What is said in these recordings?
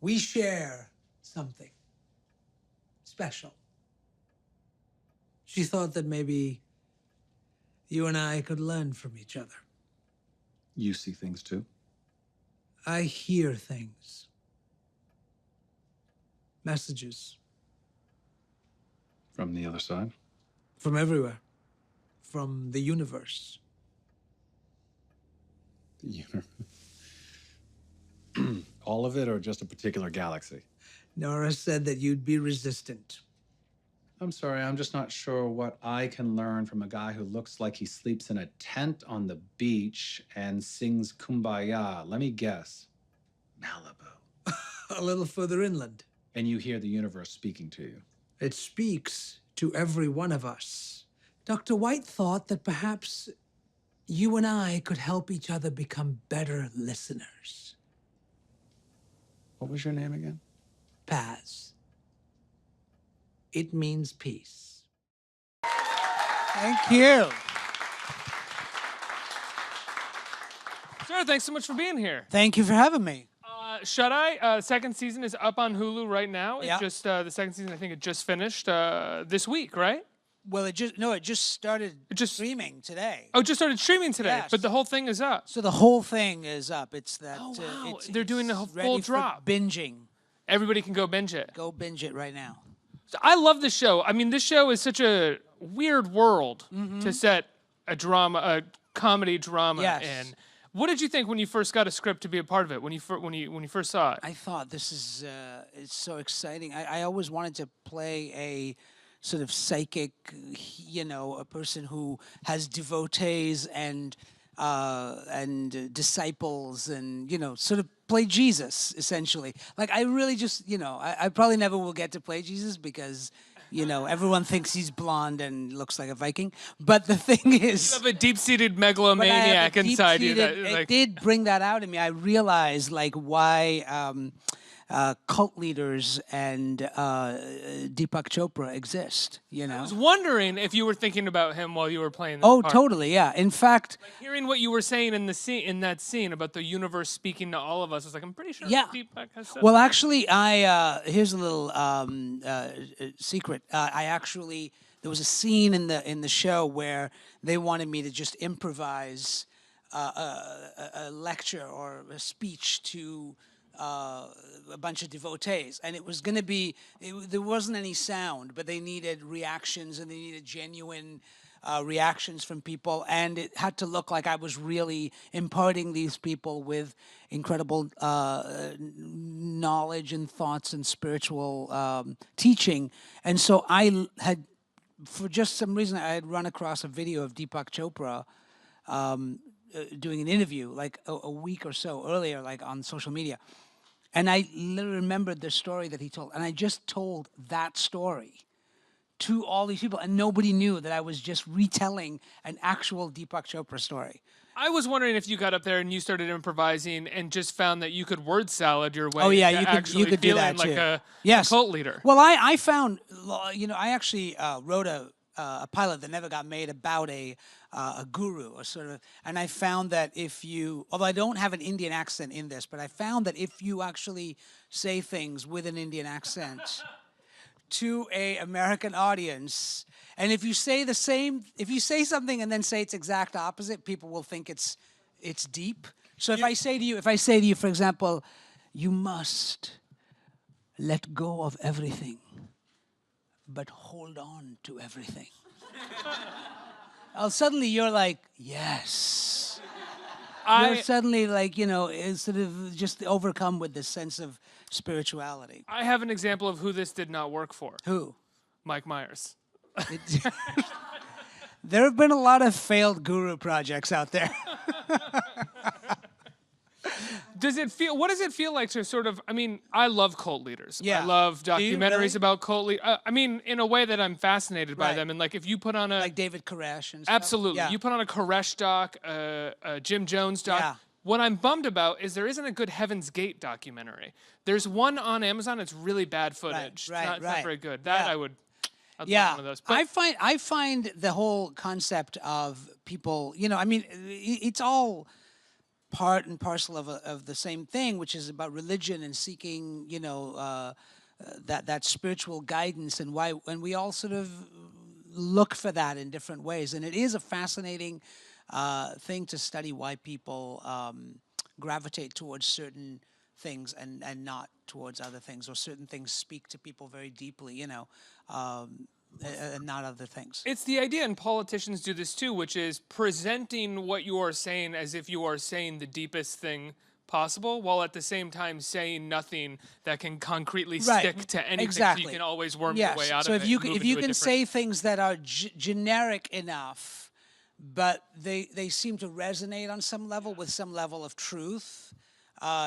We share something special. She thought that maybe you and I could learn from each other. You see things too? I hear things. Messages. From the other side? From everywhere. From the universe. All of it, or just a particular galaxy? Nora said that you'd be resistant. I'm sorry, I'm just not sure what I can learn from a guy who looks like he sleeps in a tent on the beach and sings Kumbaya. Let me guess. Malibu. A little further inland. And you hear the universe speaking to you. It speaks to every one of us. Dr. White thought that perhaps you and I could help each other become better listeners. What was your name again? Paz. It means peace. Thank you. Sir, thanks so much for being here. Thank you for having me. Shut I? Second season is up on Hulu right now. It Yeah. just the second season, I think it just finished this week, right? Well, it just started streaming today. Oh, it just started streaming today, Yes. but the whole thing is up. So the whole thing is up. It's that. Oh, wow. They're doing a ready full for drop. binging. Everybody can go binge it. Go binge it right now. So I love this show. I mean, this show is such a weird world to set a comedy drama Yes. in. What did you think when you first got a script to be a part of it? When you first saw it? I thought this is it's so exciting. I always wanted to play a sort of psychic, a person who has devotees and disciples, and sort of play Jesus essentially. Like I really just I probably never will get to play Jesus because everyone thinks he's blonde and looks like a Viking. But the thing is, You have a deep-seated but I have a megalomaniac inside you. deep-seated- That, it did bring that out in me. I realized why cult leaders and Deepak Chopra exist. I was wondering if you were thinking about him while you were playing this Oh, part. totally, yeah. In fact, Hearing what you were saying in that scene about the universe speaking to all of us, I was like, I'm pretty sure Yeah. Deepak has said well, that. actually, here's a little secret. There was a scene in the show where they wanted me to just improvise a lecture or a speech to a bunch of devotees, and it was going to be there wasn't any sound, but they needed reactions, and they needed genuine reactions from people, and it had to look like I was really imparting these people with incredible knowledge and thoughts and spiritual teaching. And so I had, for just some reason, I had run across a video of Deepak Chopra doing an interview like a week or so earlier, like on social media. And I literally remembered the story that he told. And I just told that story to all these people. And nobody knew that I was just retelling an actual Deepak Chopra story. I was wondering if you got up there and you started improvising and just found that you could word salad your way. Oh, yeah, to you could- actually you could do feeling that, like too. a Yes. cult leader. Well, I found, I actually wrote a pilot that never got made about a guru, or sort of, and I found that if you, although I don't have an Indian accent in this, but I found that if you actually say things with an Indian accent to a American audience, and if you say something and then say its exact opposite, people will think it's deep. So if I say to you, for example, you must let go of everything, but hold on to everything. Suddenly you're like, yes. You're suddenly like, sort of just overcome with this sense of spirituality. I have an example of who this did not work for. Who? Mike Myers. There have been a lot of failed guru projects out there. What does it feel like to sort of, I mean, I love cult leaders. Yeah. I love Do you documentaries really? about cult leaders. I mean, in a way that I'm fascinated by Right. them. And like, if you put on a, Like David Koresh and stuff. absolutely, Yeah. you put on a Koresh doc, a Jim Jones doc. Yeah. What I'm bummed about is there isn't a good Heaven's Gate documentary. There's one on Amazon. It's really bad footage. right, it's not right. very good. That Yeah. I'd love Yeah, one of those. But I find the whole concept of people, I mean, it's all part and parcel of the same thing, which is about religion and seeking, that spiritual guidance, and we all sort of look for that in different ways. And it is a fascinating thing to study why people gravitate towards certain things and not towards other things, or certain things speak to people very deeply, and not other things. It's the idea, and politicians do this too, which is presenting what you are saying as if you are saying the deepest thing possible, while at the same time saying nothing that can concretely stick to anything. Exactly. So you can always worm Yes. your way out So of it. if you and can, move if you into a can different- say things that are generic enough, but they seem to resonate on some level with some level of truth,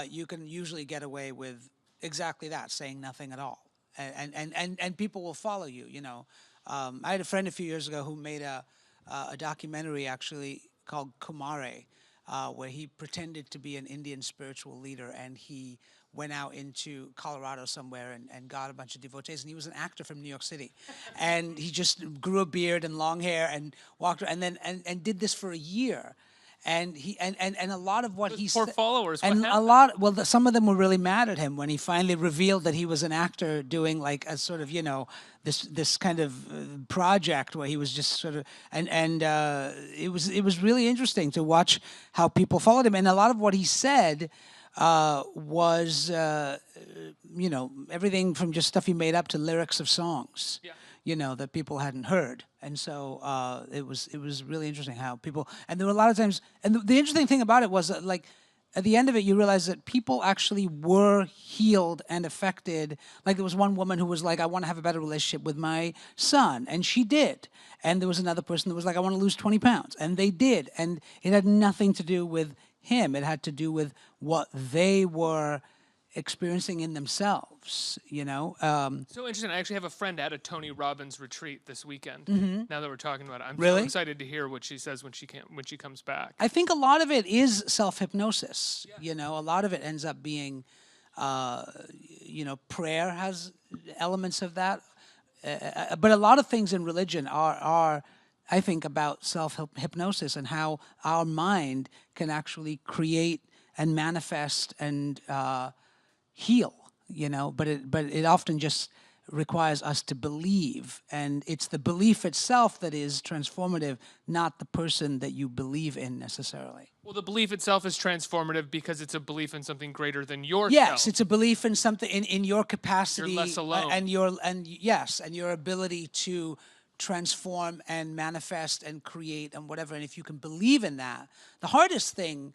you can usually get away with exactly that, saying nothing at all, and people will follow you. I had a friend a few years ago who made a documentary actually called Kumare, where he pretended to be an Indian spiritual leader, and he went out into Colorado somewhere and got a bunch of devotees, and he was an actor from New York City, and he just grew a beard and long hair and walked and then and did this for a year. And he and a lot of what he poor said, followers, what and a happened? lot. Well, some of them were really mad at him when he finally revealed that he was an actor doing like a sort of this kind of project where he was just sort of and it was really interesting to watch how people followed him, and a lot of what he said was everything from just stuff he made up to lyrics of songs. Yeah. That people hadn't heard, and so it was really interesting how people. And there were a lot of times, and the interesting thing about it was that, like, at the end of it, you realize that people actually were healed and affected. Like, there was one woman who was like, "I want to have a better relationship with my son," and she did. And there was another person that was like, "I want to lose 20 pounds," and they did. And it had nothing to do with him. It had to do with what they were experiencing in themselves, So interesting. I actually have a friend at a Tony Robbins retreat this weekend. Now that we're talking about it, I'm so Really? excited to hear what she says when she comes back. I think a lot of it is self-hypnosis. A lot of it ends up being, prayer has elements of that. But a lot of things in religion are, I think, about self-hypnosis and how our mind can actually create and manifest and heal, but it often just requires us to believe, and it's the belief itself that is transformative, not the person that you believe in necessarily. Well, the belief itself is transformative because it's a belief in something greater than yourself. Yes, it's a belief in something in your capacity. You're less alone. And your ability to transform and manifest and create and whatever. And if you can believe in that, the hardest thing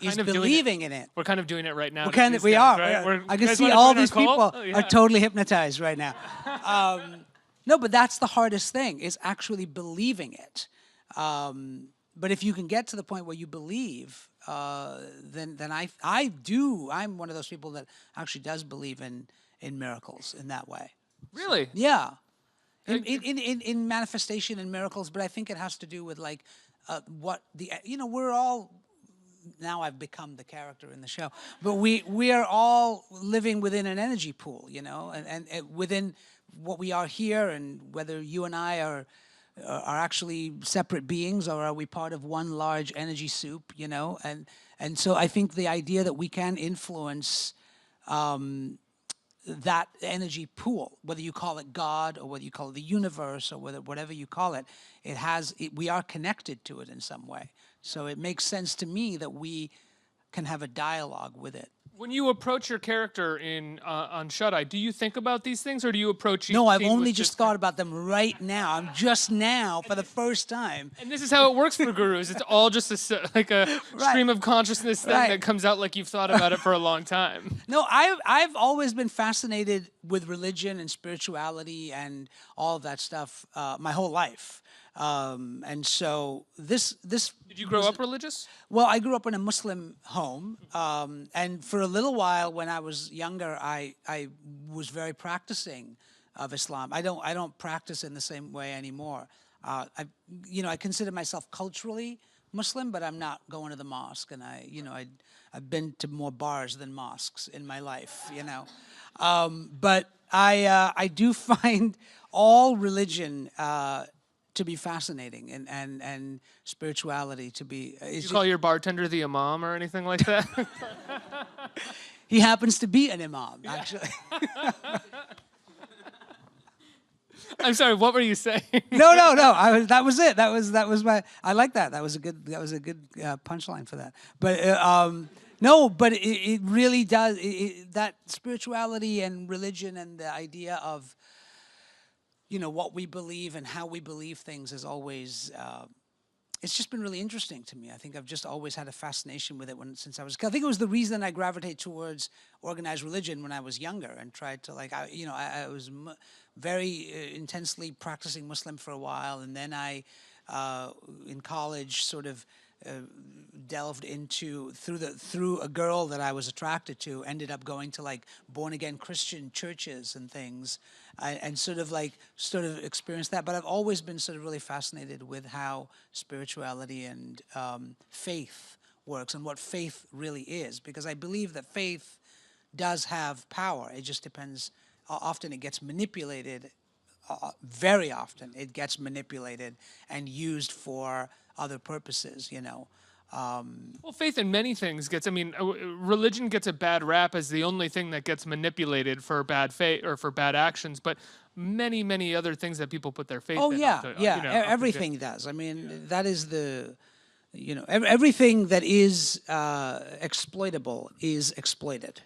is kind of doing believing in it. We're kind of doing it right now. We are. I can see all these people are totally hypnotized right now. No, but that's the hardest thing, is actually believing it. But if you can get to the point where you believe, then I do. I'm one of those people that actually does believe in miracles in that way. Really? Yeah. In manifestation and miracles, but I think it has to do with like what we're all. Now I've become the character in the show, but we are all living within an energy pool, and within what we are here, and whether you and I are actually separate beings, or are we part of one large energy soup, and so I think the idea that we can influence that energy pool, whether you call it God or whether you call it the universe or whatever you call it, we are connected to it in some way. So it makes sense to me that we can have a dialogue with it. When you approach your character on Shut Eye, do you think about these things, or do you approach each No, I've scene only with just thought about them right now. I'm just now, for the first time. And this is how it works for gurus. It's all just like a stream of consciousness thing that comes out like you've thought about it for a long time. No, I've always been fascinated with religion and spirituality and all of that stuff my whole life. And so this. Did you grow up religious? Well, I grew up in a Muslim home, and for a little while when I was younger, I was very practicing of Islam. I don't practice in the same way anymore. I consider myself culturally Muslim, but I'm not going to the mosque, and I've been to more bars than mosques in my life, But I do find all religion to be fascinating, and spirituality to be. You call your bartender the imam or anything like that? He happens to be an imam, actually. I'm sorry. What were you saying? No. That was it. That was my. I like that. That was a good punchline for that. But no, but it really does. That spirituality and religion and the idea of, what we believe and how we believe things is always. It's just been really interesting to me. I think I've just always had a fascination with it since I was. I think it was the reason I gravitated towards organized religion when I was younger and tried to I was very intensely practicing Muslim for a while, and then I, in college, sort of delved into through a girl that I was attracted to, ended up going to like born again Christian churches and things, and sort of experienced that. But I've always been sort of really fascinated with how spirituality and faith works and what faith really is, because I believe that faith does have power. It just depends. Often it gets manipulated. Very often it gets manipulated and used for other purposes, Well, faith in many things gets. I mean, religion gets a bad rap as the only thing that gets manipulated for bad faith or for bad actions, but many other things that people put their faith in. Oh yeah, everything does. I mean, that is the, everything that is exploitable is exploited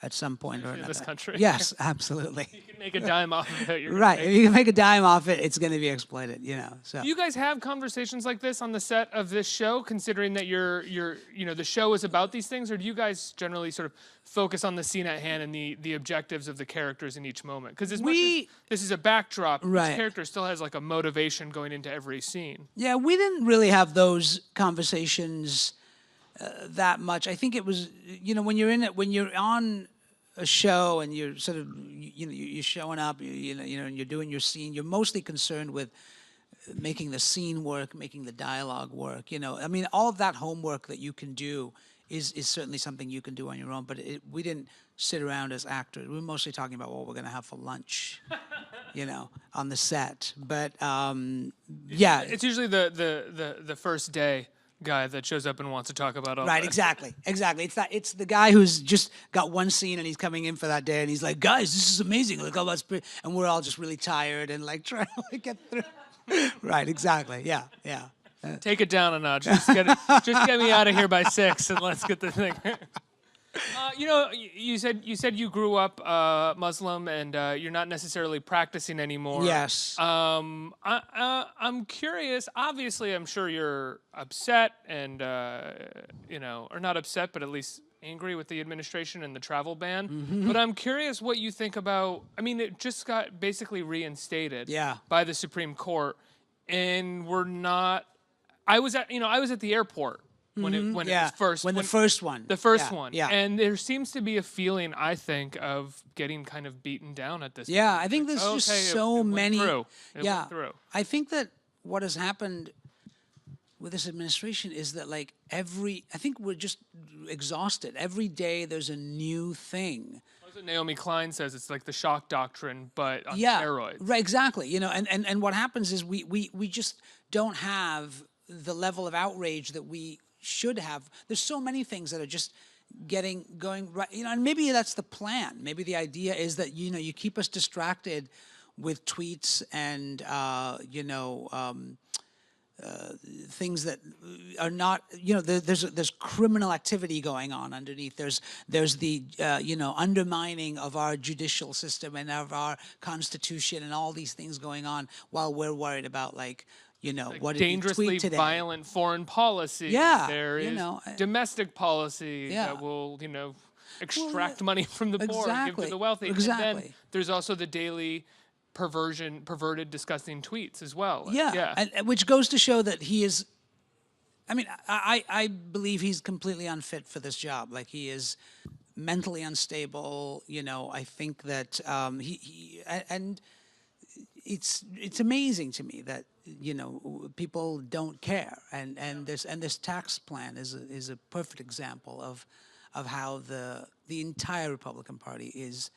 at some point or another. In this country. Yes, absolutely. You can make a dime off of it. Right. If you can make a dime off it, it's going to be exploited, So. Do you guys have conversations like this on the set of this show, considering that the show is about these things, or do you guys generally sort of focus on the scene at hand and the objectives of the characters in each moment? Because as much as this is a backdrop, right, each character still has like a motivation going into every scene. Yeah, we didn't really have those conversations that much. I think it was, when you're on a show and you're sort of, you're showing up, and you're doing your scene, you're mostly concerned with making the scene work, making the dialogue work. I mean, all of that homework that you can do is certainly something you can do on your own. But we didn't sit around as actors. We were mostly talking about what we're going to have for lunch, on the set. But yeah, it's usually the first day guy that shows up and wants to talk about all right, that. exactly. It's the guy who's just got one scene and he's coming in for that day and he's like, guys, this is amazing. Look, all that's and we're all just really tired and like trying to get through. Right, exactly. Yeah. Take it down a notch. Just get me out of here by 6 and let's get the thing. You said you grew up Muslim and you're not necessarily practicing anymore. Yes. I'm curious. Obviously, I'm sure you're upset and or not upset, but at least angry with the administration and the travel ban. Mm-hmm. But I'm curious what you think about. I mean, it just got basically reinstated. By the Supreme Court, and we're not. I was at the airport. When it was first. The first one. The first one. Yeah. And there seems to be a feeling, I think, of getting kind of beaten down at this point. Yeah, I think there's just so many. It went through. I think that what has happened with this administration is that I think we're just exhausted. Every day there's a new thing. That's what Naomi Klein says. It's like the shock doctrine, but on steroids. Right, exactly. And what happens is we just don't have the level of outrage that we should have. There's so many things that are just going right, and maybe that's the plan. Maybe the idea is that you keep us distracted with tweets and things that are not, there's criminal activity going on underneath. There's the undermining of our judicial system and of our constitution and all these things going on while we're worried about what did dangerously he tweet today? Violent foreign policy. Yeah, there is domestic policy that will, extract money from the poor and give to the wealthy. Exactly. And then there's also the daily perverted, disgusting tweets as well. And which goes to show that he is. I mean, I believe he's completely unfit for this job. Like, he is mentally unstable. I think that and it's amazing to me that people don't care, and this tax plan is a perfect example of how the entire Republican Party is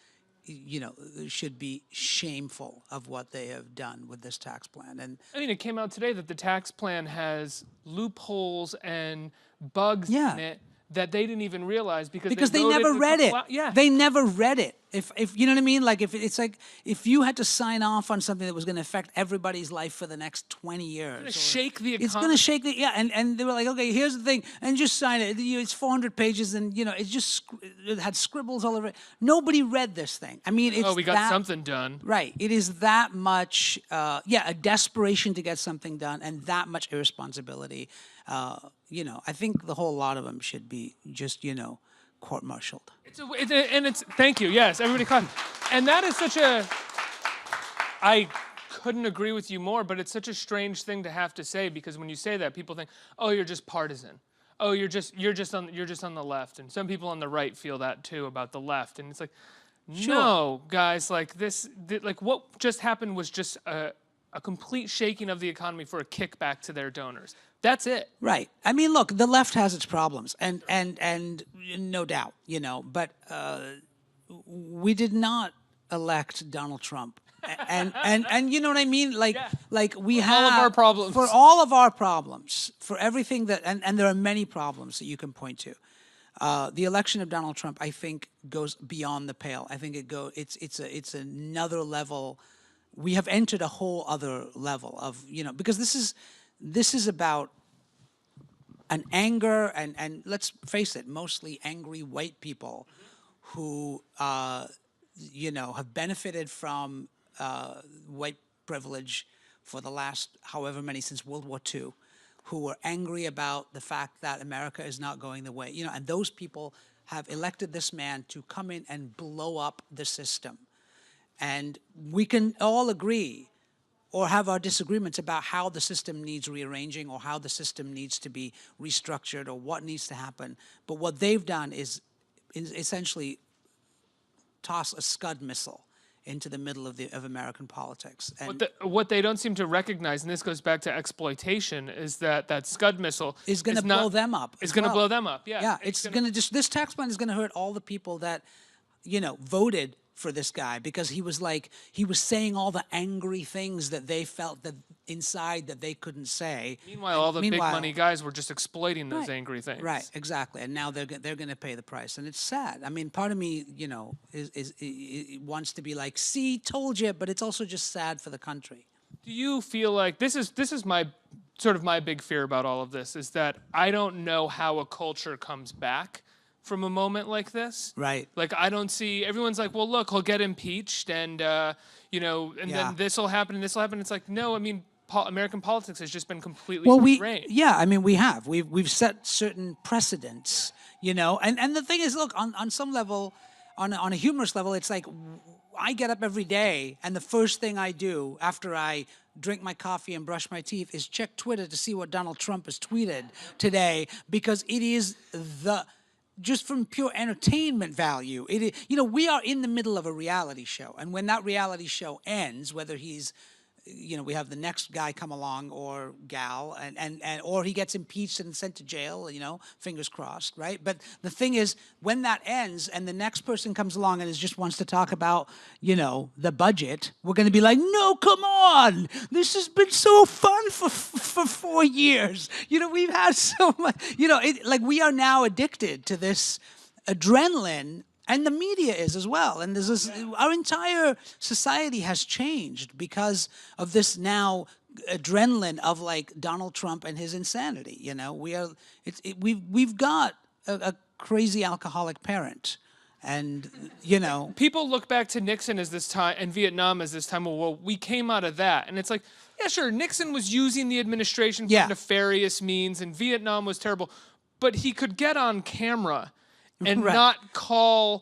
you know, should be shameful of what they have done with this tax plan. And I mean, it came out today that the tax plan has loopholes and bugs Yeah. in it that they didn't even realize because they wrote never to read it. comply- Yeah. They never read it. If you know what I mean? Like it's like if you had to sign off on something that was going to affect everybody's life for the next 20 years. Or, shake the It's going economy. to shake the, yeah. And they were like, okay, here's the thing. And just sign it. It's 400 pages and, you know, it had scribbles all over it. Nobody read this thing. I mean, it's Oh, we got that, something done. Right. It is that much, a desperation to get something done and that much irresponsibility. You know, I think the whole lot of them should be just, you know, court-martialed. It's thank you. Yes, everybody clap. And that is such a. I couldn't agree with you more, but it's such a strange thing to have to say because when you say that, people think, "Oh, you're just partisan. Oh, you're just on the left." And some people on the right feel that too about the left, and it's like, no, guys, like like what just happened was just a complete shaking of the economy for a kickback to their donors. That's it. Right. I mean, look, the left has its problems, and no doubt, you know, but we did not elect Donald Trump. And you know what I mean? Like, like we have all of our problems. For all of our problems, for everything that, and there are many problems that you can point to. The election of Donald Trump, I think, goes beyond the pale. I think it's another level. We have entered a whole other level of, you know, because this is about an anger and let's face it, mostly angry white people who, you know, have benefited from white privilege for the last however many since World War II, who were angry about the fact that America is not going the way, you know, and those people have elected this man to come in and blow up the system. And we can all agree or have our disagreements about how the system needs rearranging or how the system needs to be restructured or what needs to happen. But what they've done is essentially toss a Scud missile into the middle of American politics. And What they don't seem to recognize, and this goes back to exploitation, is that Scud missile is going to blow them up. It's as going to well. blow them up. Yeah. Yeah, it's going to just, this tax plan is going to hurt all the people that, you know, voted for this guy because he was saying all the angry things that they felt that inside that they couldn't say. Meanwhile, all the big money guys were just exploiting those angry things. Right, exactly. And now they're going to pay the price, and it's sad. I mean, part of me, you know, is wants to be like, "See, told you," but it's also just sad for the country. Do you feel like this is my sort of my big fear about all of this is that I don't know how a culture comes back from a moment like this. Right. Like I don't see everyone's like, well, look, he'll get impeached, and you know, and then this will happen, and this will happen. It's like, no, I mean, American politics has just been completely drained. I mean, we've set certain precedents, you know, and the thing is, look, on some level, on a humorous level, it's like I get up every day, and the first thing I do after I drink my coffee and brush my teeth is check Twitter to see what Donald Trump has tweeted today, because it is just from pure entertainment value. It is, you know, we are in the middle of a reality show, and when that reality show ends, whether he's, you know, we have the next guy come along or gal, and or he gets impeached and sent to jail, you know, fingers crossed, right? But the thing is, when that ends and the next person comes along and just wants to talk about, you know, the budget, we're going to be like, no, come on, this has been so fun for 4 years. You know, we've had so much, you know, like we are now addicted to this adrenaline. And the media is as well. And there's this, our entire society has changed because of this now adrenaline of like Donald Trump and his insanity. You know, we've got a crazy alcoholic parent. And, you know, people look back to Nixon as this time and Vietnam as this time. Well, we came out of that. And it's like, yeah, sure, Nixon was using the administration for nefarious means and Vietnam was terrible. But he could get on camera and not throw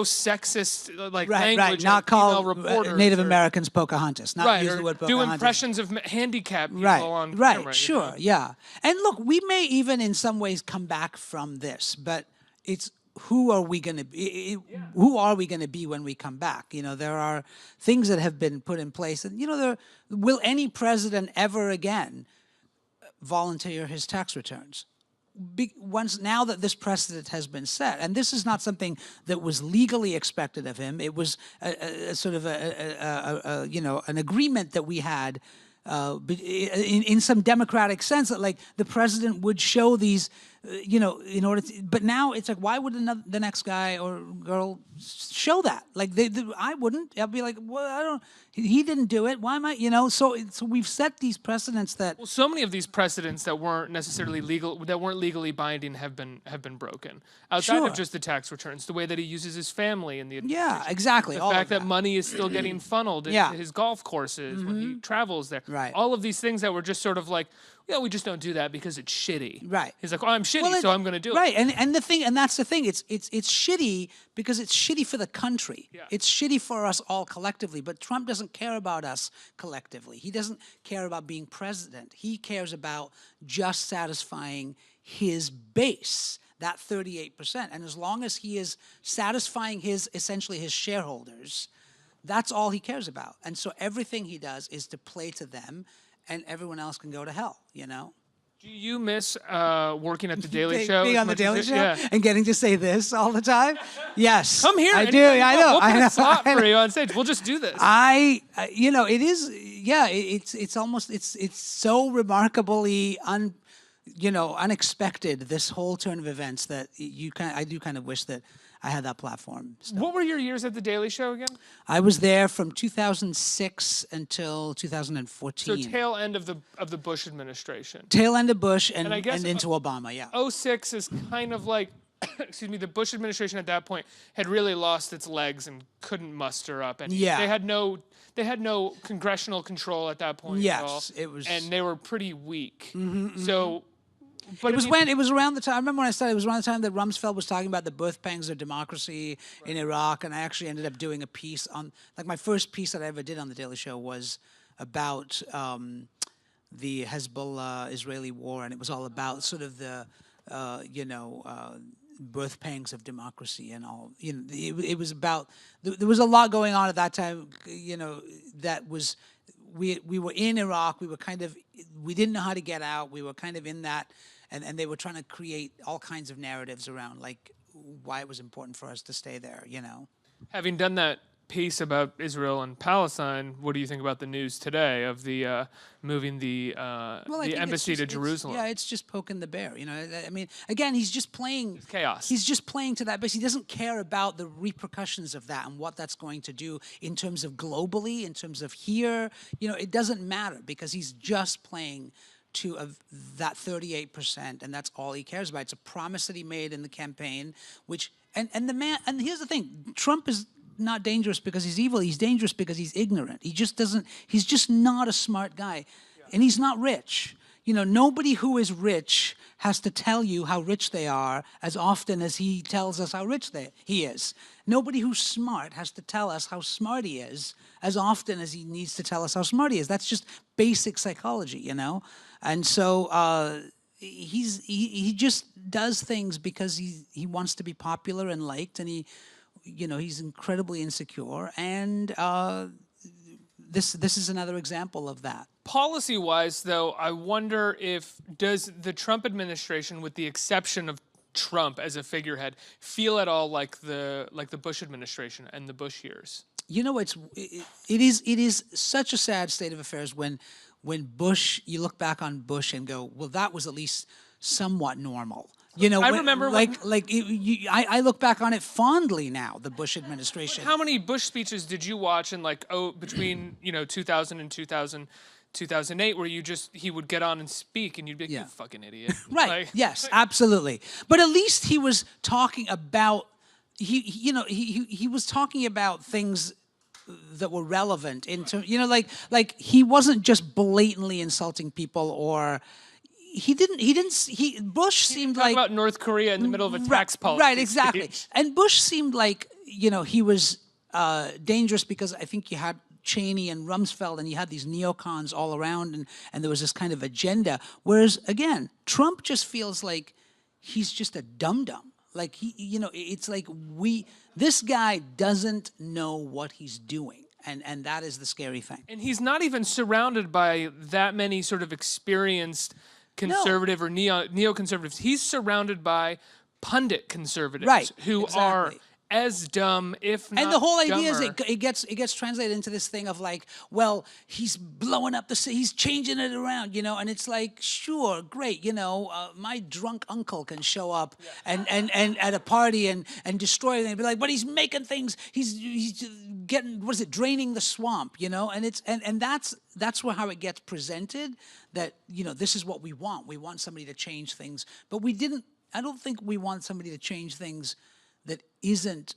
sexist language not at female call reporters Native Americans Pocahontas, not use or the word do Pocahontas. impressions of handicapped people on camera. Right, sure, yeah. And look, we may even in some ways come back from this, but it's who are we going to be? Who are we going to be when we come back? You know, there are things that have been put in place, and you know, will any president ever again volunteer his tax returns? once now that this precedent has been set, and this is not something that was legally expected of him. It was a sort of an agreement that we had in some democratic sense, that like the president would show these, in order to, but now it's like, why would the next guy or girl show that? Like I wouldn't. I'd be like, well, I don't. He didn't do it. Why am I? So we've set these precedents that. Well, so many of these precedents that weren't necessarily legal, that weren't legally binding, have been broken. Outside Sure. of just the tax returns, the way that he uses his family in the Yeah, exactly. the all fact of that money is still getting funneled into Yeah. his golf courses when he travels there. Right. All of these things that were just sort of like, yeah, we just don't do that because it's shitty. Right. He's like, oh, I'm shitty, so I'm going to do right. it. Right, and that's the thing. It's shitty because it's shitty for the country. Yeah. It's shitty for us all collectively. But Trump doesn't care about us collectively. He doesn't care about being president. He cares about just satisfying his base, that 38%. And as long as he is satisfying essentially his shareholders, that's all he cares about. And so everything he does is to play to them, and everyone else can go to hell. Do you miss working at the Daily Show? Being as on the much as Daily it- Show Yeah. and getting to say this all the time. Yes, Come here. I and do. I know. We'll put I know. a slot I know. for you on stage. We'll just do this. It is. Yeah, it's almost it's so remarkably unexpected, this whole turn of events, that I do kind of wish that I had that platform. What were your years at the Daily Show again? I was there from 2006 until 2014. So tail end of the Bush administration. Tail end of Bush and I guess, into Obama. Yeah. 06 is kind of like, excuse me, the Bush administration at that point had really lost its legs and couldn't muster up. And Yeah. they had no congressional control at that point at all. Yes, it was. And they were pretty weak. So, but It was around the time. I remember when I started. It was around the time that Rumsfeld was talking about the birth pangs of democracy in Iraq, and I actually ended up doing a piece on, like, my first piece that I ever did on the Daily Show was about the Hezbollah-Israeli war, and it was all about sort of the, birth pangs of democracy and all. It was about. There was a lot going on at that time. That was. We were in Iraq. We didn't know how to get out. We were kind of in that. And they were trying to create all kinds of narratives around, like, why it was important for us to stay there, having done that piece about Israel and Palestine, what do you think about the news today of the moving the I think it's embassy to it's- Jerusalem? Yeah, it's just poking the bear. I mean, again, he's just playing chaos. He's just playing to that base. He doesn't care about the repercussions of that and what that's going to do in terms of globally, in terms of here. It doesn't matter, because he's just playing to that 38%, and that's all he cares about. It's a promise that he made in the campaign, which and here's the thing: Trump is not dangerous because he's evil. He's dangerous because he's ignorant. He's just not a smart guy, and he's not rich. Nobody who is rich has to tell you how rich they are as often as he tells us how rich he is. Nobody who's smart has to tell us how smart he is as often as he needs to tell us how smart he is. That's just basic psychology, And so he just does things because he wants to be popular and liked, and he's incredibly insecure, and this is another example of that. Policy-wise, though, I wonder does the Trump administration, with the exception of Trump as a figurehead, feel at all like the Bush administration and the Bush years? It is such a sad state of affairs when Bush, you look back on Bush and go, well, that was at least somewhat normal. I remember I look back on it fondly now, the Bush administration. How many Bush speeches did you watch in between 2000 and 2008, where he would get on and speak, and you'd be like, you fucking idiot. Right. Yes, absolutely. But at least he was talking about he was talking about things that were relevant into like he wasn't just blatantly insulting people, or Bush seemed like about North Korea in the middle of a tax policy. Right, exactly. Speech. And Bush seemed like he was dangerous because I think you had Cheney and Rumsfeld, and you had these neocons all around, and there was this kind of agenda. Whereas again, Trump just feels like he's just a dum-dum. Like it's like this guy doesn't know what he's doing. And that is the scary thing. And he's not even surrounded by that many sort of experienced conservative or neoconservatives. He's surrounded by pundit conservatives Right, who are exactly. as dumb, if not And the whole idea is dumber. it gets translated into this thing of like, well, he's blowing up he's changing it around, and it's like, sure, great, my drunk uncle can show up and at a party and destroy it and be like, but he's making things, he's getting, what is it, draining the swamp, and it's and that's how it gets presented, that this is what we want. We want somebody to change things, but I don't think we want somebody to change things that isn't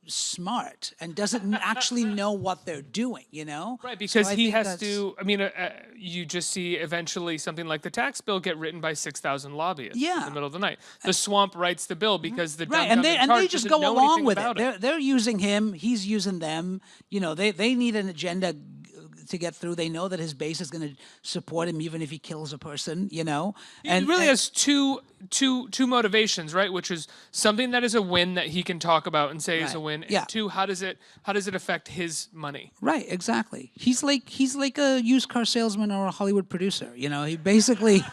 smart and doesn't actually know what they're doing, Right, So because I he think has that's- to. I mean, you just see eventually something like the tax bill get written by 6,000 lobbyists in Yeah. the middle of the night. The swamp writes the bill because the Right, dumb and in they charge just doesn't go know along anything with about it. They're using him, he's using them. They need an agenda to get through. They know that his base is going to support him even if he kills a person. He really has two motivations, right? Which is something that is a win that he can talk about and say is a Right. win. And Yeah. two, how does it affect his money? Right, exactly. He's like a used car salesman or a Hollywood producer. He basically.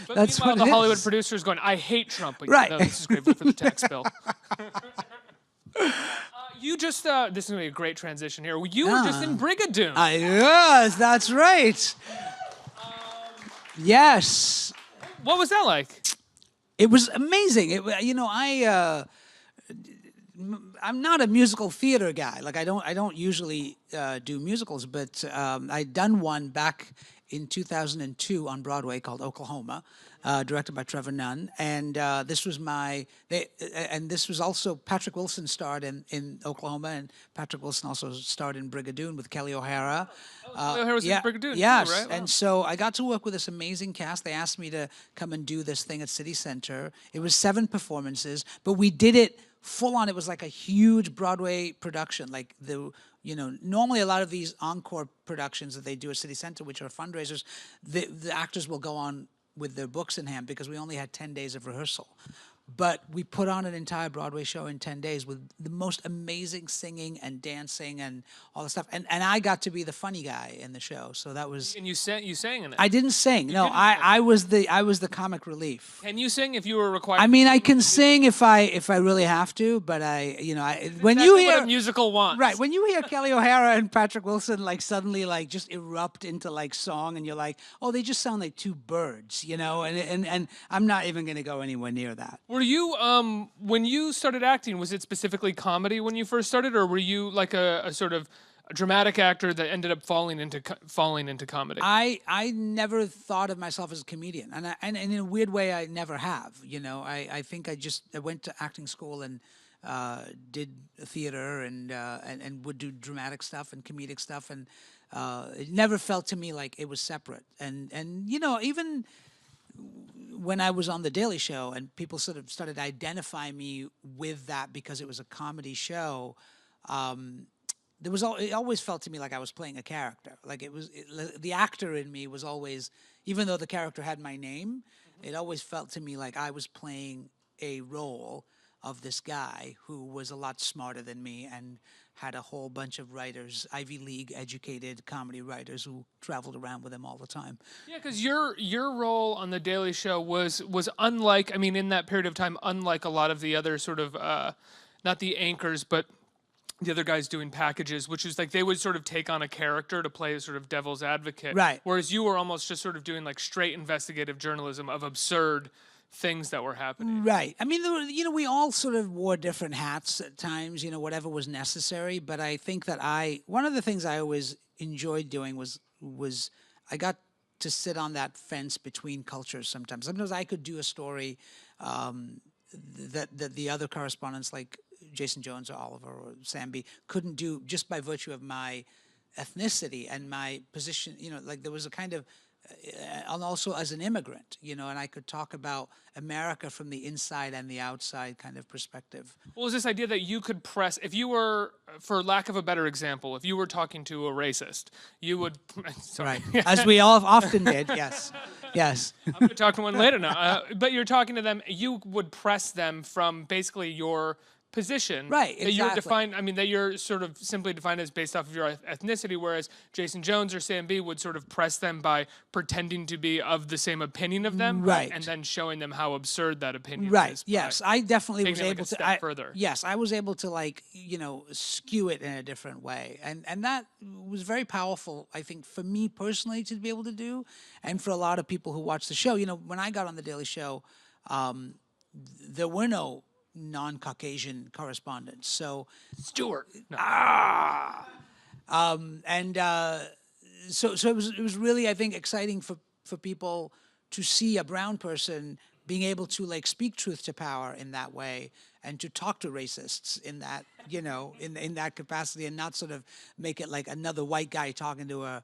But That's meanwhile, what the it Hollywood is. producer is going, "I hate Trump." But Right. No, this is great for the tax bill. You just this is gonna be a great transition here. You were just in Brigadoon. Yes, that's right. Yes. What was that like? It was amazing. I'm not a musical theater guy. Like I don't usually do musicals, but I'd done one back in 2002 on Broadway called Oklahoma, directed by Trevor Nunn, and this was this was also Patrick Wilson starred in Oklahoma, and Patrick Wilson also starred in Brigadoon with Kelly O'Hara. Kelly O'Hara was in Brigadoon too, Yes, right? Wow. and so I got to work with this amazing cast. They asked me to come and do this thing at City Center. It was 7 performances, but we did it full on. It was like a huge Broadway production. Like normally a lot of these encore productions that they do at City Center, which are fundraisers, the actors will go on with their books in hand because we only had 10 days of rehearsal. But we put on an entire Broadway show in 10 days with the most amazing singing and dancing and all the stuff. And I got to be the funny guy in the show. So that was. And you sang in it. I didn't sing. No, didn't I was the comic relief. Can you sing if you were required? I mean, I can sing if I really have to, but when you Exactly what hear a musical wants. right, when you hear Kelly O'Hara and Patrick Wilson like suddenly like just erupt into like song, and you're like, oh, they just sound like two birds, and I'm not even going to go anywhere near that. Were you when you started acting? Was it specifically comedy when you first started, or were you like a sort of dramatic actor that ended up falling into comedy? I never thought of myself as a comedian, and in a weird way, I never have. I think I went to acting school and did theater and would do dramatic stuff and comedic stuff, and it never felt to me like it was separate. And even when I was on The Daily Show and people sort of started identifying me with that because it was a comedy show, it always felt to me like I was playing a character. Like the actor in me was always, even though the character had my name, it always felt to me like I was playing a role of this guy who was a lot smarter than me and had a whole bunch of writers, Ivy League educated comedy writers who traveled around with him all the time. Yeah, because your role on the Daily Show was unlike. I mean, in that period of time, unlike a lot of the other sort of not the anchors, but the other guys doing packages, which is like they would sort of take on a character to play a sort of devil's advocate. Right. Whereas you were almost just sort of doing like straight investigative journalism of absurd things that were happening. Right. I mean, we all sort of wore different hats at times, whatever was necessary. But I think that one of the things I always enjoyed doing was I got to sit on that fence between cultures sometimes. Sometimes I could do a story that the other correspondents like Jason Jones or Oliver or Samby couldn't do just by virtue of my ethnicity and my position. Like there was a kind of, and also as an immigrant, and I could talk about America from the inside and the outside kind of perspective. Well, is this idea that you could press, if you were, for lack of a better example, if you were talking to a racist, you would, sorry. Right. As we all often did, yes. Yes. I'm going to talk to one later now. But you're talking to them, you would press them from basically your position. Right, That you're exactly. defined. I mean, that you're sort of simply defined as based off of your ethnicity, whereas Jason Jones or Sam B would sort of press them by pretending to be of the same opinion of them, Right. and then showing them how absurd that opinion Right. is. Yes, by I definitely was taking it, like, able a to. step further. Yes, I was able to like skew it in a different way, and that was very powerful. I think for me personally to be able to do, and for a lot of people who watch the show. When I got on the Daily Show, there were no non-Caucasian correspondents, so Stewart. No. and so it was really, I think, exciting for people to see a brown person being able to like speak truth to power in that way and to talk to racists in that in that capacity, and not sort of make it like another white guy talking to a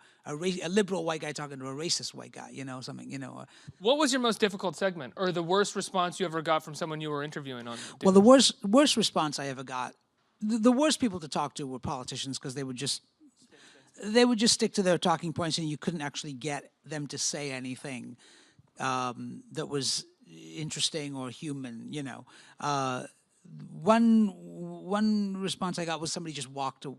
liberal white guy talking to a racist white guy, What was your most difficult segment, or the worst response you ever got from someone you were interviewing on? Well, the worst response I ever got, the worst people to talk to were politicians, because they would just stick to their talking points, and you couldn't actually get them to say anything that was interesting or human. One response I got was somebody just walked out.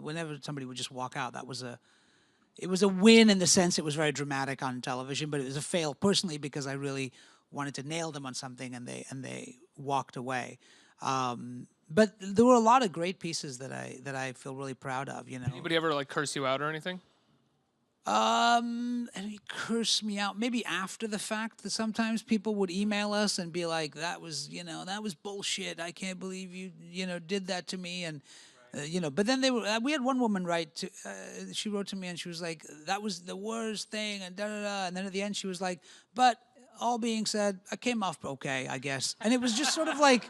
Whenever somebody would just walk out, it was a win in the sense it was very dramatic on television, but it was a fail personally because I really wanted to nail them on something, and they walked away. But there were a lot of great pieces that I feel really proud of. Anybody ever like curse you out or anything? And he cursed me out maybe after the fact. That sometimes people would email us and be like, that was bullshit. I can't believe you did that to me. And but then we had one woman she wrote to me and she was like, that was the worst thing, and da da da. And then at the end she was like, but all being said, I came off okay, I guess. And it was just sort of like,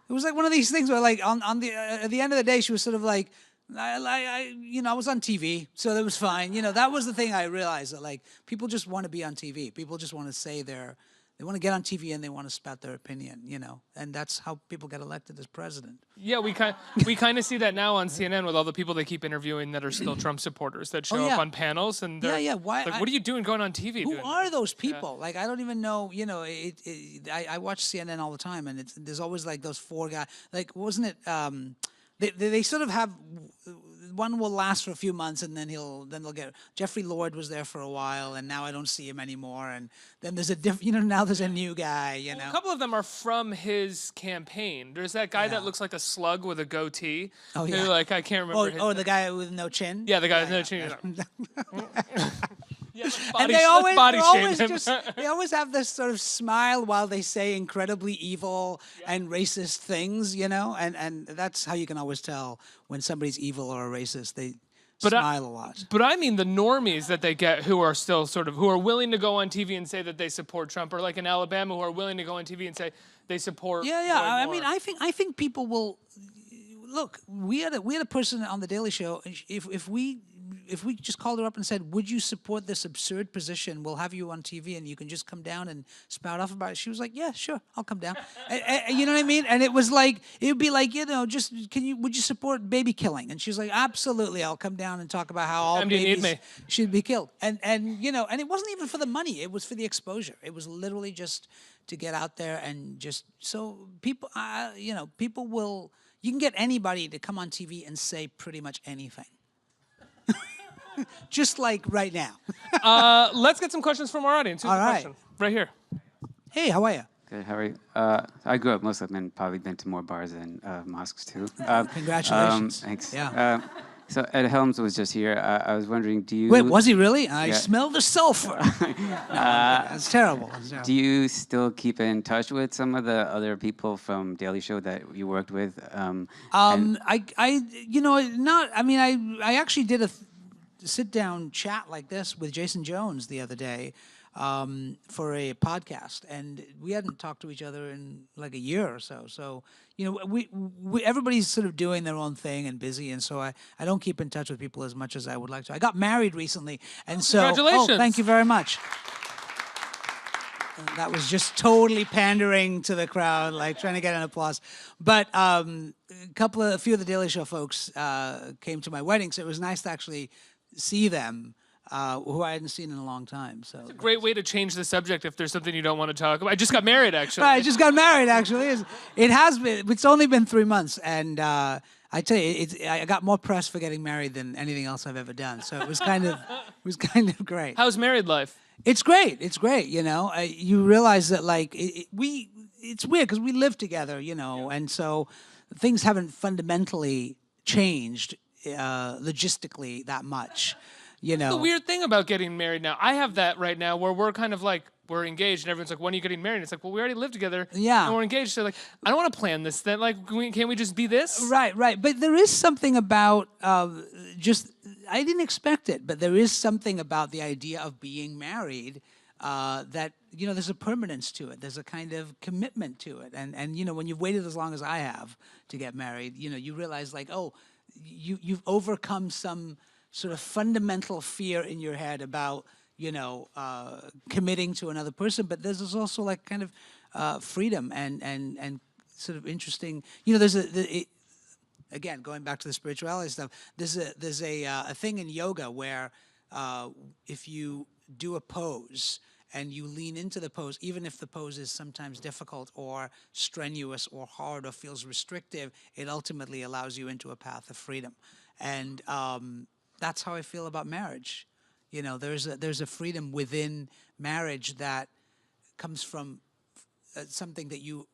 it was like one of these things where like on the at the end of the day she was sort of like, I was on TV, so that was fine. That was the thing I realized, that like people just want to be on TV. People just want to say they want to get on TV and they want to spout their opinion, and that's how people get elected as president. Yeah, we kind of see that now on CNN with all the people they keep interviewing that are still Trump supporters that show up on panels, and they're Why? like, what are you doing going on TV? Who are those people? Like, I don't even know. I watch CNN all the time, and there's always like those four guys. Like, wasn't it? They sort of have, one will last for a few months, and then they'll get. Jeffrey Lord was there for a while, and now I don't see him anymore. And then there's now there's a new guy. A couple of them are from his campaign. There's that guy that looks like a slug with a goatee. Oh yeah. Like, I can't remember. Oh, the guy with no chin. Yeah, the guy with no chin. Yeah, And they always shame him. they always have this sort of smile while they say incredibly evil and racist things, and that's how you can always tell when somebody's evil or a racist. They smile a lot. But I mean the normies that they get who are still who are willing to go on TV and say that they support Trump, or like in Alabama who are willing to go on TV and say they support. Yeah. I mean, I think people will look. We had a person on the Daily Show. If we just called her up and said, would you support this absurd position? We'll have you on TV and you can just come down and spout off about it. She was like, yeah, sure, I'll come down. You know what I mean? And it would be like, would you support baby killing? And she was like, absolutely, I'll come down and talk about how all babies should be killed. And it wasn't even for the money. It was for the exposure. It was literally just to get out there and just, so people, people will, you can get anybody to come on TV and say pretty much anything. Just like right now. Let's get some questions from our audience. Who's All the right. question? Right here. Hey, how are you? Good, how are you? I grew up Muslim and probably been to more bars than mosques too. Congratulations. Thanks. Yeah. So Ed Helms was just here. I was wondering, do you... Wait, was he really? I Yeah. smell the sulfur. That's terrible. Do you still keep in touch with some of the other people from Daily Show that you worked with? I actually did a sit-down chat like this with Jason Jones the other day for a podcast, and we hadn't talked to each other in like a year or so. So, we everybody's sort of doing their own thing and busy, and so I don't keep in touch with people as much as I would like to. I got married recently, and so Congratulations. thank you very much. And that was just totally pandering to the crowd, like trying to get an applause. But a few of the Daily Show folks came to my wedding, so it was nice to actually see them who I hadn't seen in a long time. So Great way to change the subject if there's something you don't want to talk about. I just got married, actually. I just got married. Actually, it has been. It's only been 3 months, and I tell you, I got more press for getting married than anything else I've ever done. So it was kind of great. How's married life? It's great. It's great. You know, you realize that like it's weird because we live together. You know, and so things haven't fundamentally changed logistically that much. You know, The weird thing about getting married now, I have that right now where we're kind of like, we're engaged and everyone's like, when are you getting married? It's like, well, we already live together. Yeah. And we're engaged. So like, I don't want to plan this then. Like, can't we just be this? Right, right. But there is something about just, I didn't expect it, but there is something about the idea of being married that, you know, there's a permanence to it. There's a kind of commitment to it. And you know, when you've waited as long as I have to get married, you know, you realize like, oh, you've overcome some sort of fundamental fear in your head about, you know, committing to another person, but there's also like kind of freedom and sort of interesting. You know, there's again going back to the spirituality stuff. There's a thing in yoga where if you do a pose and you lean into the pose, even if the pose is sometimes difficult or strenuous or hard or feels restrictive, it ultimately allows you into a path of freedom, and that's how I feel about marriage. You know, there's a freedom within marriage that comes from something that you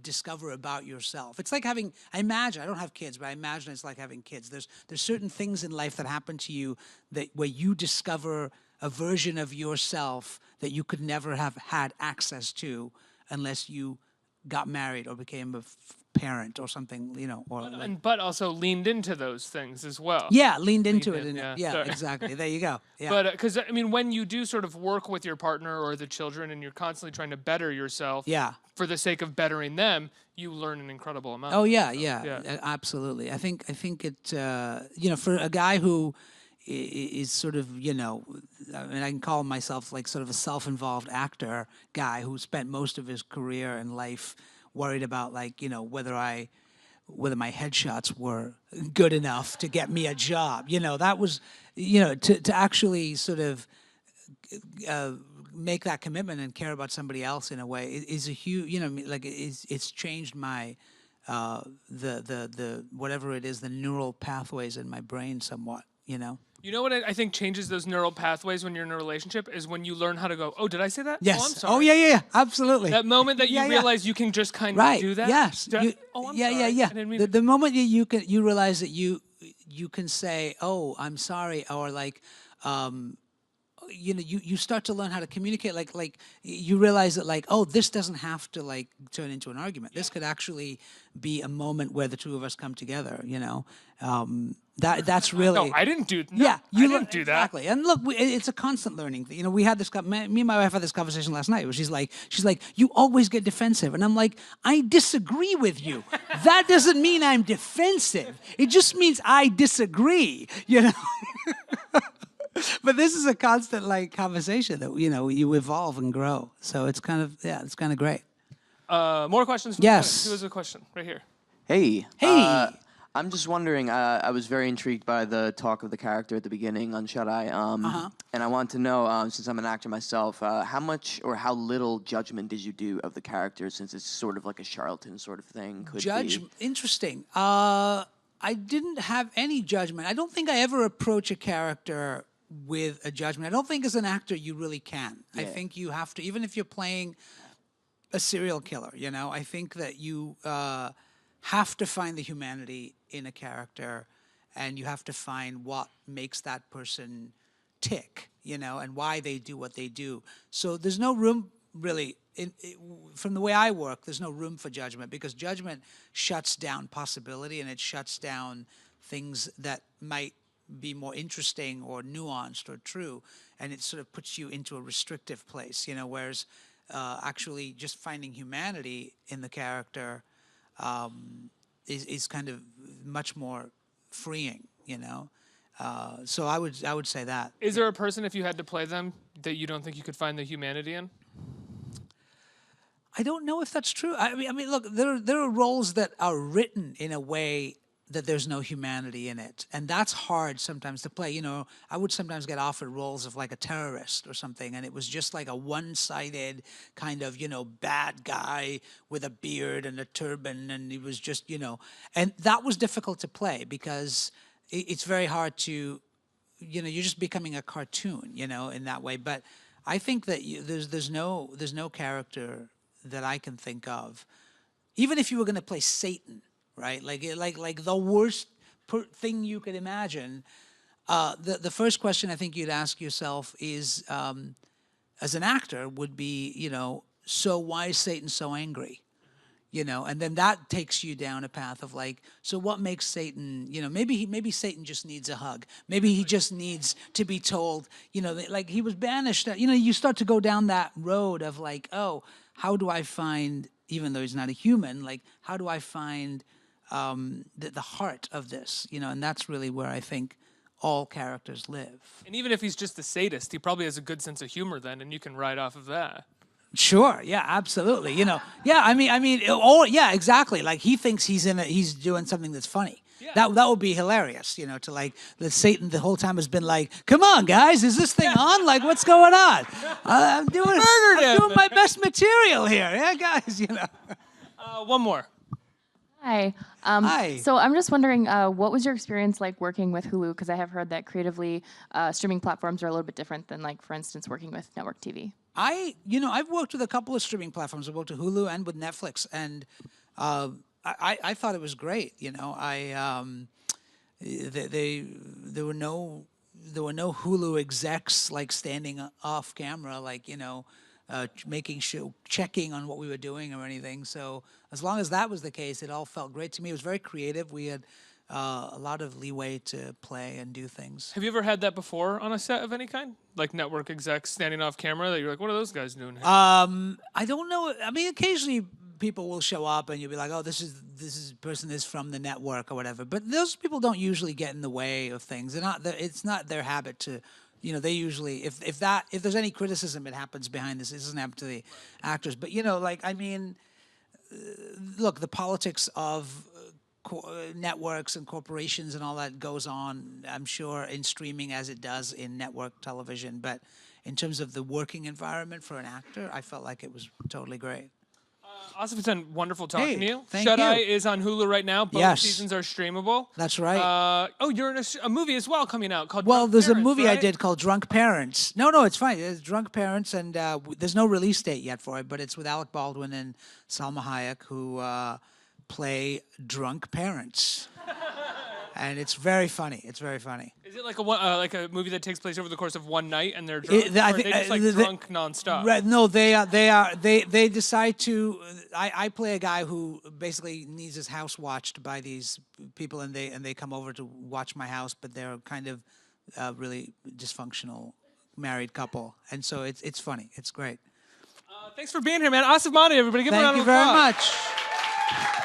discover about yourself. It's like having, I imagine, I don't have kids, but I imagine it's like having kids. There's certain things in life that happen to you that where you discover a version of yourself that you could never have had access to unless you got married or became a parent or something, you know, or like, But also leaned into those things as well. yeah, leaned into it. in, And yeah, sorry. exactly. There you go. Yeah. But because I mean, when you do sort of work with your partner or the children, and you're constantly trying to better yourself, Yeah. for the sake of bettering them, you learn an incredible amount. Oh yeah, yeah. absolutely. I think it, you know, for a guy who is sort of, you know, I mean, I can call myself like sort of a self-involved actor guy who spent most of his career and life worried about like, you know, whether my headshots were good enough to get me a job. You know, that was, you know, to actually sort of make that commitment and care about somebody else in a way is a huge, you know, like it's changed my the whatever it is, the neural pathways in my brain somewhat. You know. You know what I think changes those neural pathways when you're in a relationship is when you learn how to go, oh, did I say that? Yes. Oh, I'm sorry. Oh yeah, absolutely. That moment that you Yeah, yeah. realize you can just kind Right. of do that. Yes. I'm yeah, sorry. yeah. I didn't mean The moment you realize that you can say, "Oh, I'm sorry," or like, you know, you start to learn how to communicate. Like you realize that like, oh, this doesn't have to like turn into an argument. This could actually be a moment where the two of us come together. You know, that's really. No, I didn't do. No, Yeah, I didn't do that. exactly. And look, it's a constant learning. You know, we had this. Me and my wife had this conversation last night. Where she's like, you always get defensive, and I'm like, I disagree with you. That doesn't mean I'm defensive. It just means I disagree. You know. But this is a constant like conversation that you know you evolve and grow. So it's kind of great. More questions? From Yes. Who has a question? Right here. Hey. Hey. I'm just wondering, I was very intrigued by the talk of the character at the beginning on Shut-Eye. And I want to know, since I'm an actor myself, how much or how little judgment did you do of the character, since it's sort of like a charlatan sort of thing? Could be. Interesting. I didn't have any judgment. I don't think I ever approach a character with a judgment. I don't think as an actor you really can. I Yeah. think you have to, even if you're playing a serial killer, you know, I think that you have to find the humanity in a character, and you have to find what makes that person tick, you know, and why they do what they do. So there's no room really, from the way I work, there's no room for judgment, because judgment shuts down possibility, and it shuts down things that might be more interesting or nuanced or true, and it sort of puts you into a restrictive place, you know, whereas actually just finding humanity in the character is kind of much more freeing, you know. So I would say that. Is there a person, if you had to play them, that you don't think you could find the humanity in? I don't know if that's true. I mean, look, there are roles that are written in a way that there's no humanity in it. And that's hard sometimes to play. You know, I would sometimes get offered roles of like a terrorist or something, and it was just like a one-sided kind of, you know, bad guy with a beard and a turban, and he was just, you know, and that was difficult to play because it's very hard to, you know, you're just becoming a cartoon, you know, in that way. But I think that there's no character that I can think of, even if you were going to play Satan, right? Like the worst thing you could imagine. The first question I think you'd ask yourself is, as an actor, would be, you know, so why is Satan so angry? You know, and then that takes you down a path of like, so what makes Satan, you know, maybe Satan just needs a hug. Maybe he just needs to be told, you know, like he was banished. You know, you start to go down that road of like, oh, how do I find, even though he's not a human, like, how do I find the heart of this, you know? And that's really where I think all characters live. And even if he's just a sadist, he probably has a good sense of humor then, and you can ride off of that. Sure. Yeah. Absolutely. You know. Yeah. I mean. Oh. Yeah. Exactly. Like he thinks he's doing something that's funny. Yeah. That would be hilarious. You know, to like that Satan the whole time has been like, "Come on, guys, is this thing on? Like, what's going on? I'm doing my best material here. Yeah, guys. You know." One more. Hi. Hi. So I'm just wondering, what was your experience like working with Hulu? Because I have heard that creatively, streaming platforms are a little bit different than, like, for instance, working with network TV. I've worked with a couple of streaming platforms. I've worked with Hulu and with Netflix, and I thought it was great. You know, there were no Hulu execs like standing off camera, like, you know, making sure, checking on what we were doing or anything. So as long as that was the case, it all felt great to me. It was very creative. We had a lot of leeway to play and do things. Have you ever had that before on a set of any kind? Like network execs standing off camera that you're like, what are those guys doing here? I don't know. I mean, occasionally people will show up and you'll be like, oh, this person is from the network or whatever. But those people don't usually get in the way of things. It's not their habit to, you know, they usually, if there's any criticism, it happens behind this. It doesn't happen to the actors. But, you know, like, I mean, look, the politics of networks and corporations and all that goes on, I'm sure, in streaming as it does in network television. But in terms of the working environment for an actor, I felt like it was totally great. Asif, it's been wonderful talking to you. Thank Shut-Eye you. is on Hulu right now. Both seasons are streamable. That's right. You're in a movie as well coming out called Well, Drunk there's a Parents, movie I right? did called Drunk Parents. No, it's fine. It's Drunk Parents, and there's no release date yet for it, but it's with Alec Baldwin and Salma Hayek, who play drunk parents. And it's very funny. It's very funny. Is it like a movie that takes place over the course of one night and they're drunk? Or are they just like drunk nonstop? Right, no, they decide to. I play a guy who basically needs his house watched by these people, and they come over to watch my house, but they're kind of really dysfunctional married couple, and so it's funny. It's great. Thanks for being here, man. Asif Mani, everybody. Give him a round Thank of you very applause. much.